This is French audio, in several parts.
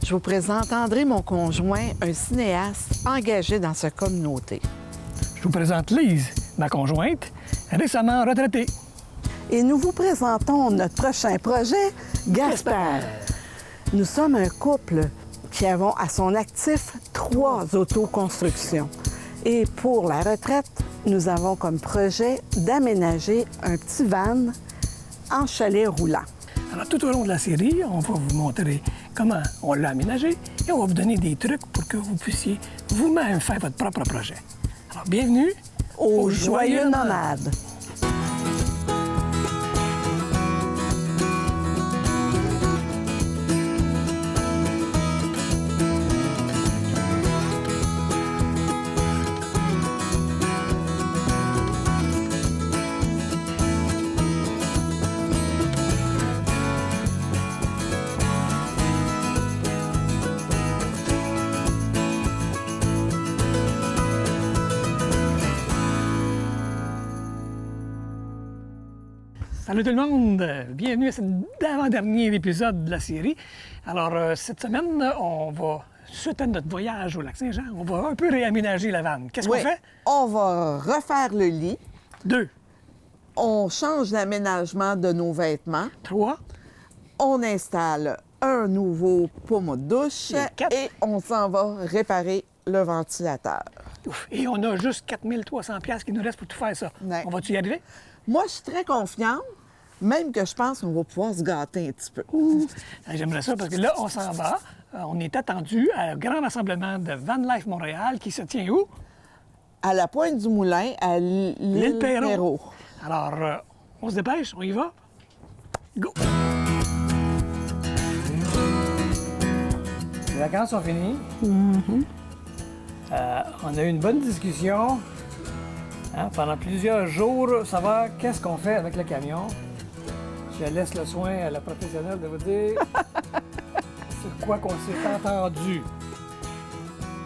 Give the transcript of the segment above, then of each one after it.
Je vous présente André, mon conjoint, un cinéaste engagé dans sa communauté. Je vous présente Lise, ma conjointe, récemment retraitée. Et nous vous présentons notre prochain projet, Gaspard. Nous sommes un couple qui avons à son actif 3 autoconstructions. Et pour la retraite, nous avons comme projet d'aménager un petit van en chalet roulant. Alors, tout au long de la série, on va vous montrer comment on l'a aménagé et on va vous donner des trucs pour que vous puissiez vous-même faire votre propre projet. Alors, bienvenue Aux Joyeux Nomades. Salut tout le monde! Bienvenue à cet avant-dernier épisode de la série. Alors, cette semaine, on va, suite à notre voyage au Lac-Saint-Jean, on va un peu réaménager la vanne. Qu'est-ce qu'on fait? On va refaire le lit. 2, On change l'aménagement de nos vêtements. 3, On installe un nouveau pommeau de douche Et 4. et on s'en va réparer le ventilateur. ouf, et on a juste 4300 $ qui nous reste pour tout faire ça. Ouais. On va-tu y arriver? Moi, je suis très confiante, même que je pense qu'on va pouvoir se gâter un petit peu. J'aimerais ça parce que là, on s'en va. On est attendu à un grand rassemblement de Van Life Montréal qui se tient où? À la Pointe du Moulin, à l'île Perrault. Alors, on se dépêche, on y va? Go! Les vacances sont finies. On a eu une bonne discussion pendant plusieurs jours, savoir qu'est-ce qu'on fait avec le camion. Je laisse le soin à la professionnelle de vous dire sur quoi qu'on s'est entendu.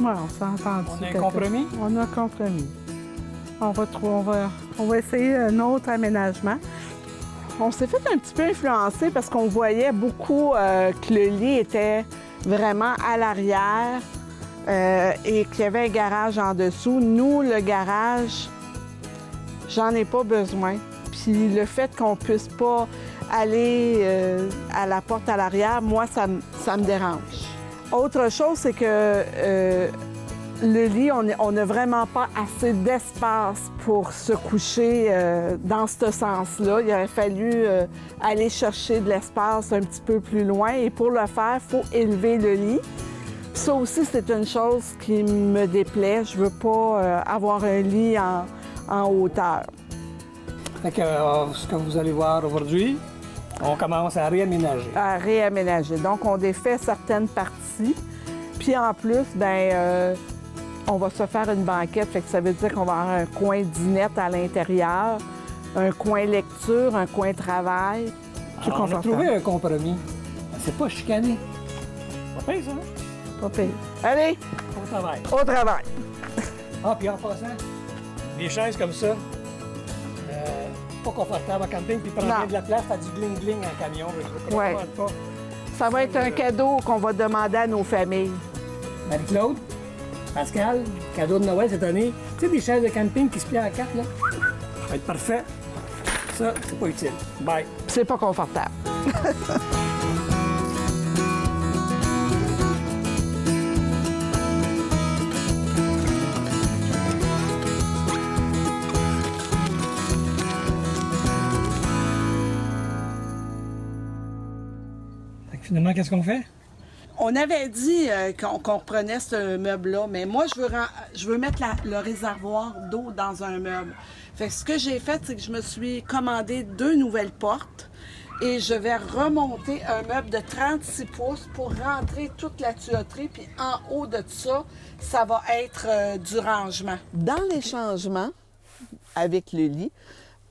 Oui, on s'est entendu. On a un compromis? On a un compromis. On va essayer un autre aménagement. On s'est fait un petit peu influencer parce qu'on voyait beaucoup que le lit était vraiment à l'arrière et qu'il y avait un garage en dessous. Nous, le garage, j'en ai pas besoin. Puis le fait qu'on puisse pas aller à la porte à l'arrière, moi, ça me dérange. Autre chose, c'est que le lit, on n'a vraiment pas assez d'espace pour se coucher dans ce sens-là. Il aurait fallu aller chercher de l'espace un petit peu plus loin. Et pour le faire, il faut élever le lit. Ça aussi, c'est une chose qui me déplaît. Je veux pas avoir un lit en hauteur. Fait que ce que vous allez voir aujourd'hui, on commence à réaménager. À réaménager. Donc, on défait certaines parties. Puis en plus, on va se faire une banquette. Fait que ça veut dire qu'on va avoir un coin dinette à l'intérieur, un coin lecture, un coin travail. Tout Alors, on a confortable. trouvé un compromis. C'est pas chicané. Pas pire, ça, hein? Pas pire. Allez, On travaille. au travail. Ah, puis en passant, des chaises comme ça, pas confortables en camping, puis prendre Non. bien de la place, t'as du bling-bling en camion. Je ne Ouais. pas. Ça va être un cadeau qu'on va demander à nos familles. Marie-Claude, Pascal, cadeau de Noël cette année. Tu sais, des chaises de camping qui se plient en 4, là? Ça va être parfait. Ça, c'est pas utile. Bye. C'est pas confortable. Fait que finalement, qu'est-ce qu'on fait? On avait dit qu'on reprenait ce meuble-là, mais moi, je veux mettre le réservoir d'eau dans un meuble. Fait que ce que j'ai fait, c'est que je me suis commandé 2 nouvelles portes et je vais remonter un meuble de 36 pouces pour rentrer toute la tuyauterie. Puis en haut de ça, ça va être du rangement. Dans les changements, avec le lit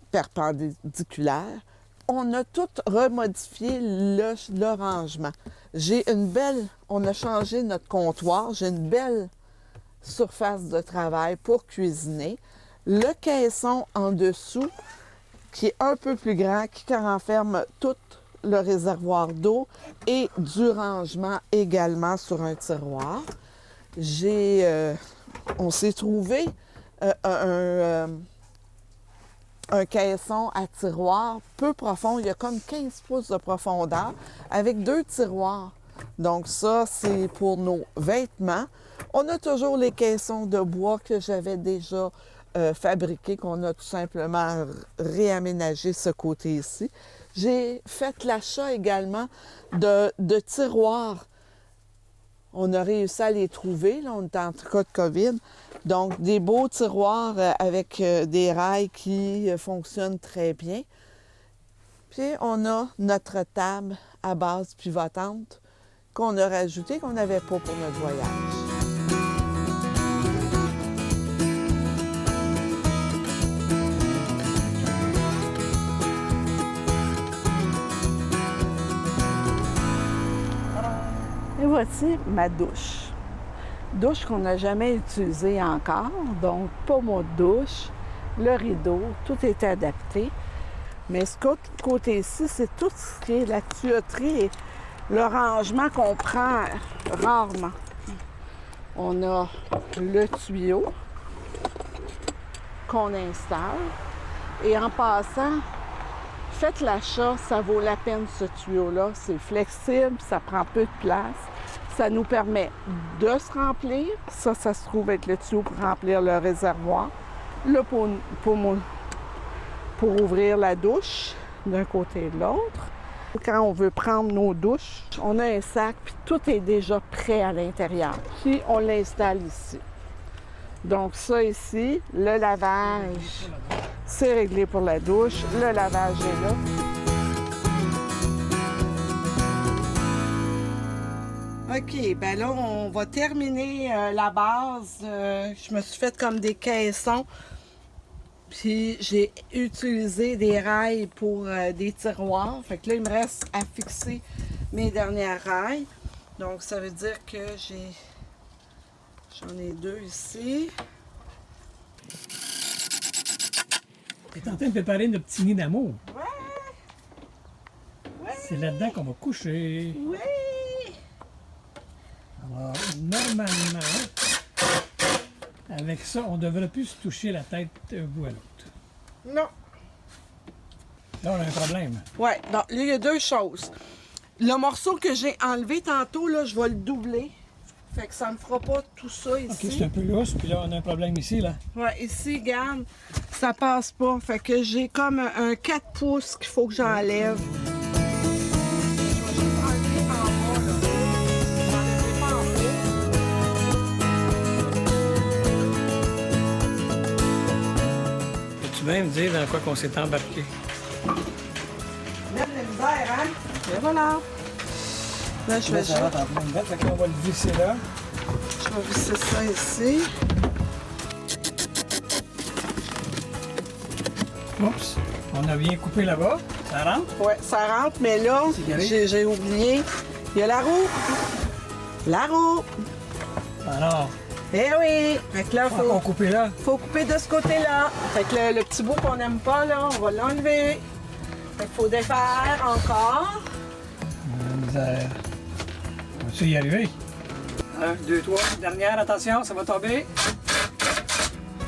perpendiculaire, on a tout remodifié le rangement. On a changé notre comptoir, j'ai une belle surface de travail pour cuisiner. Le caisson en dessous, qui est un peu plus grand, qui renferme tout le réservoir d'eau et du rangement également sur un tiroir. On s'est trouvé un caisson à tiroir peu profond. Il y a comme 15 pouces de profondeur avec 2 tiroirs. Donc ça, c'est pour nos vêtements. On a toujours les caissons de bois que j'avais déjà fabriqués, qu'on a tout simplement réaménagé ce côté ici. J'ai fait l'achat également de tiroirs. On a réussi à les trouver, là, on est en cas de COVID. Donc, des beaux tiroirs avec des rails qui fonctionnent très bien. Puis, on a notre table à base pivotante qu'on a rajoutée, qu'on n'avait pas pour notre voyage. Et voici ma douche. Douche qu'on n'a jamais utilisée encore, donc pas mot de douche, le rideau, tout est adapté. Mais ce côté-ci, c'est tout ce qui est la tuyauterie et le rangement qu'on prend rarement. On a le tuyau qu'on installe. Et en passant, faites l'achat, ça vaut la peine ce tuyau-là. C'est flexible, ça prend peu de place. Ça nous permet de se remplir. Ça se trouve avec le tuyau pour remplir le réservoir. Le pommeau pour ouvrir la douche d'un côté et de l'autre. Quand on veut prendre nos douches, on a un sac, puis tout est déjà prêt à l'intérieur. Puis on l'installe ici. Donc ça ici, le lavage, c'est réglé pour la douche. Le lavage est là. OK, bien là, on va terminer la base. Je me suis fait comme des caissons. Puis j'ai utilisé des rails pour des tiroirs. Fait que là, il me reste à fixer mes dernières rails. Donc, ça veut dire que j'en ai 2 ici. Tu es en train de préparer notre petit nid d'amour. Ouais! C'est là-dedans qu'on va coucher. Oui! Alors, normalement, avec ça, on ne devrait plus se toucher la tête d'un bout à l'autre. Non. Là, on a un problème. Oui, donc là, il y a 2 choses. Le morceau que j'ai enlevé tantôt, là, je vais le doubler. Fait que ça ne me fera pas tout ça ici. OK, c'est un peu lousse, puis là, on a un problème ici, là. Oui, ici, regarde, ça passe pas. Fait que j'ai comme un 4 pouces qu'il faut que j'enlève. Peux-tu même dire dans quoi qu'on s'est embarqué? Mettre la misère, hein? Et voilà. Là, je vais juste... Ça va en plein de fait qu'on va le visser là. Je vais visser ça ici. Oups, on a bien coupé là-bas. Ça rentre? Oui, ça rentre, mais là, j'ai oublié. Il y a la roue. La roue. Alors, Eh oui! Fait que là, on couper là. faut couper de ce côté-là. Fait que le petit bout qu'on n'aime pas, là, on va l'enlever. Fait qu'il faut défaire encore. La misère. Vas-tu y arriver? 1, 2, 3. Dernière, attention, ça va tomber.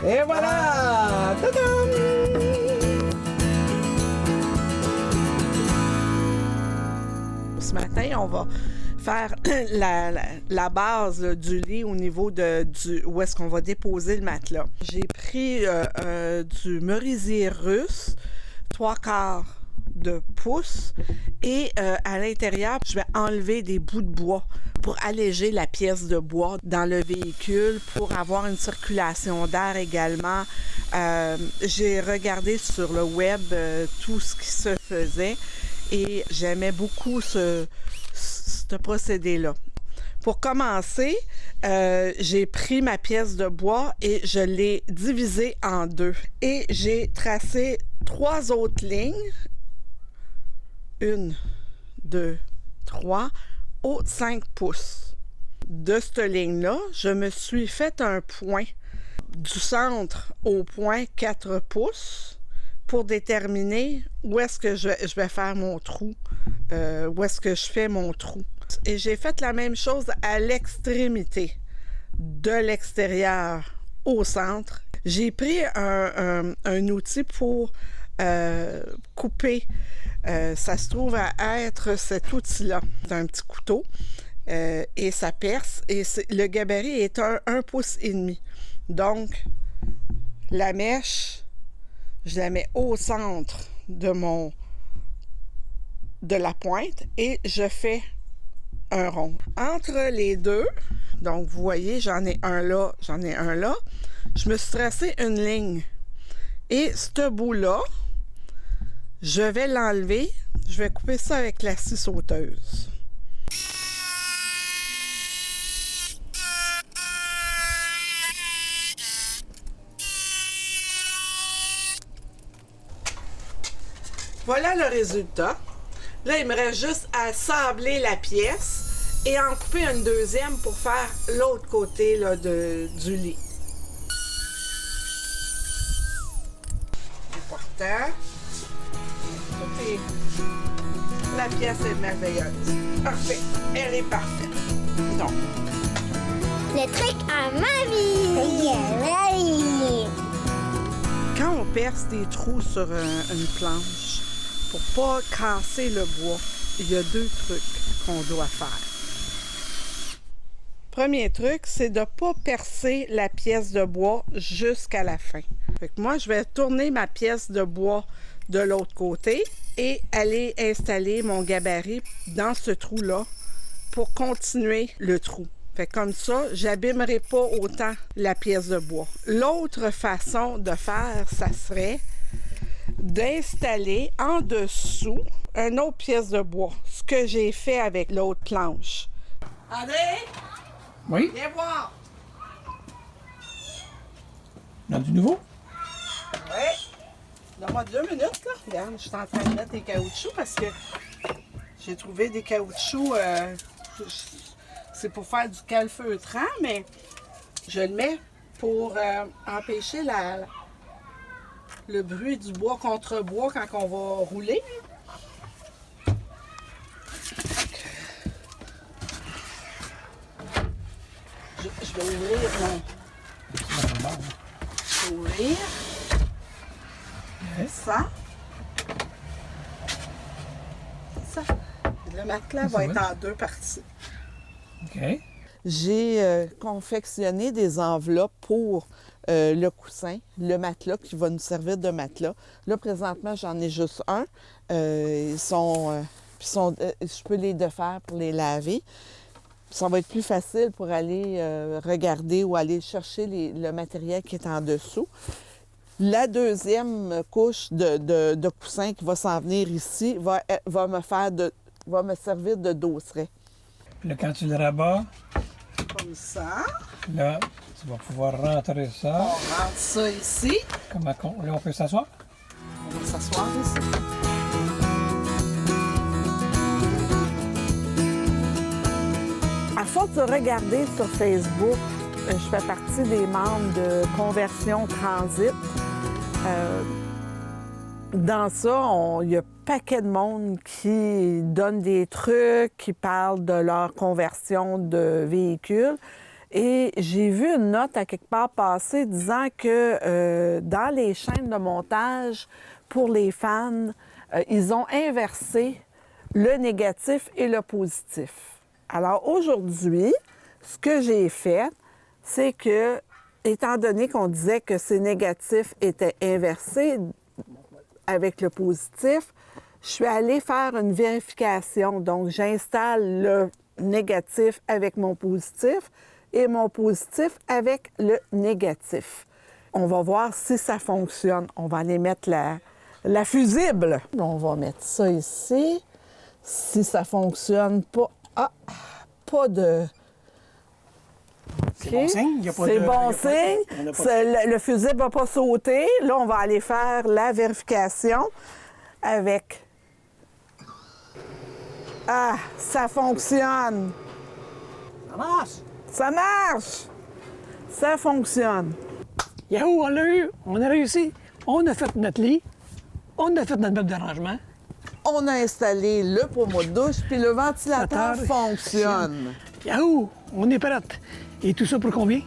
Et voilà! Tadam! Ce matin, on va faire la base du lit au niveau où est-ce qu'on va déposer le matelas. J'ai pris du merisier russe, 3/4 de pouce, et à l'intérieur, je vais enlever des bouts de bois pour alléger la pièce de bois dans le véhicule, pour avoir une circulation d'air également. J'ai regardé sur le web tout ce qui se faisait et j'aimais beaucoup ce procédé-là. Pour commencer, j'ai pris ma pièce de bois et je l'ai divisée en 2. Et j'ai tracé 3 autres lignes. 1, 2, 3, au 5 pouces. De cette ligne-là, je me suis fait un point du centre au point 4 pouces, pour déterminer où est-ce que je vais faire mon trou, où est-ce que je fais mon trou. Et j'ai fait la même chose à l'extrémité, de l'extérieur au centre. J'ai pris un outil pour couper. Ça se trouve à être cet outil-là. C'est un petit couteau et ça perce. Et le gabarit est 1,5 pouces. Donc, la mèche, je la mets au centre de la pointe et je fais un rond. Entre les deux, donc vous voyez, j'en ai un là, j'en ai un là, je me suis tracé une ligne. Et ce bout-là, je vais l'enlever, je vais couper ça avec la scie sauteuse. Voilà le résultat. Là, il me reste juste à sabler la pièce et en couper une deuxième pour faire l'autre côté là, du lit. Important. La pièce est merveilleuse. Parfait. Elle est parfaite. Donc. Le truc à mamie! Quand on perce des trous sur une planche, pour pas casser le bois, il y a 2 trucs qu'on doit faire. Premier truc, c'est de ne pas percer la pièce de bois jusqu'à la fin. Fait que moi, je vais tourner ma pièce de bois de l'autre côté et aller installer mon gabarit dans ce trou-là pour continuer le trou. Fait que comme ça, j'abîmerai pas autant la pièce de bois. L'autre façon de faire, ça serait d'installer en dessous une autre pièce de bois, ce que j'ai fait avec l'autre planche. André? Oui? Viens voir! Dans du nouveau? Oui. Donne-moi 2 minutes, là. Regarde, je suis en train de mettre des caoutchoucs parce que j'ai trouvé des caoutchoucs. C'est pour faire du calfeutrant, mais je le mets pour empêcher le bruit du bois contre bois quand on va rouler. Je vais ouvrir mon... Je vais ouvrir ça. Ça. Le matelas va être en 2 parties. OK. J'ai confectionné des enveloppes pour le coussin, le matelas qui va nous servir de matelas. Là, présentement, j'en ai juste un. Je peux les défaire pour les laver. Ça va être plus facile pour aller regarder ou aller chercher le matériel qui est en dessous. La deuxième couche de coussin qui va s'en venir ici va me servir de dosseret. Puis là, quand tu le rabats, Comme ça. là, tu vas pouvoir rentrer On ça. rentre ça ici. Là, on peut s'asseoir? On va s'asseoir ici. À force de regarder sur Facebook, je fais partie des membres de Conversion Transit. Dans ça, il y a un paquet de monde qui donne des trucs, qui parlent de leur conversion de véhicules. Et j'ai vu une note à quelque part passer disant que dans les chaînes de montage pour les fans, ils ont inversé le négatif et le positif. Alors aujourd'hui, ce que j'ai fait, c'est que, étant donné qu'on disait que ces négatifs étaient inversés avec le positif, je suis allée faire une vérification. Donc, j'installe le négatif avec mon positif et mon positif avec le négatif. On va voir si ça fonctionne. On va aller mettre la fusible. On va mettre ça ici. Si ça fonctionne pas... Ah! Pas de... C'est bon signe? Y a pas C'est de- bon y a pas- signe. on a pas- Le fusible ne va pas sauter. Là, on va aller faire la vérification avec... Ah, ça fonctionne. Ça marche! Ça marche. Ça fonctionne. Yahoo, on l'a eu! On a réussi! On a fait notre lit. On a fait notre meuble d'arrangement. On a installé le pommeau de douche, puis le ventilateur fonctionne. Yahoo! On est prête. Et tout ça pour combien?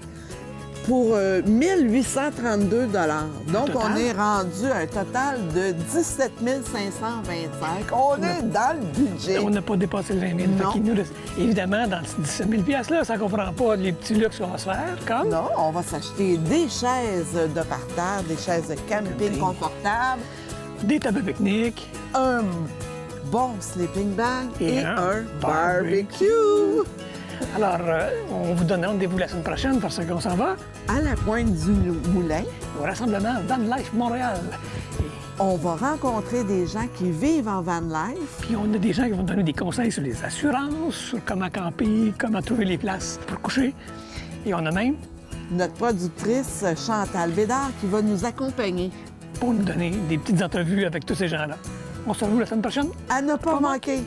Pour 1832 $. Donc, Total? on est rendu à un total de 17 525. On est dans le budget. On n'a pas dépassé le 20 000. Non. Fait qu'il nous reste- Évidemment, dans ce 17 000 $-là, ça ne comprend pas les petits luxes qu'on va se faire, comme... Non, on va s'acheter des chaises de parterre, des chaises de camping confortables, Des tables à pique-nique. un bon sleeping bag Et et un un barbecue. barbecue. Alors, on vous donne rendez-vous la semaine prochaine parce qu'on s'en va À la pointe du moulin, au rassemblement Van Life Montréal. Et on va rencontrer des gens qui vivent en van life. puis, on a des gens qui vont donner des conseils sur les assurances, sur comment camper, comment trouver les places pour coucher. Et on a même Notre productrice Chantal Bédard qui va nous accompagner. pour nous donner des petites entrevues avec tous ces gens-là. On se retrouve la semaine prochaine. À ne pas manquer.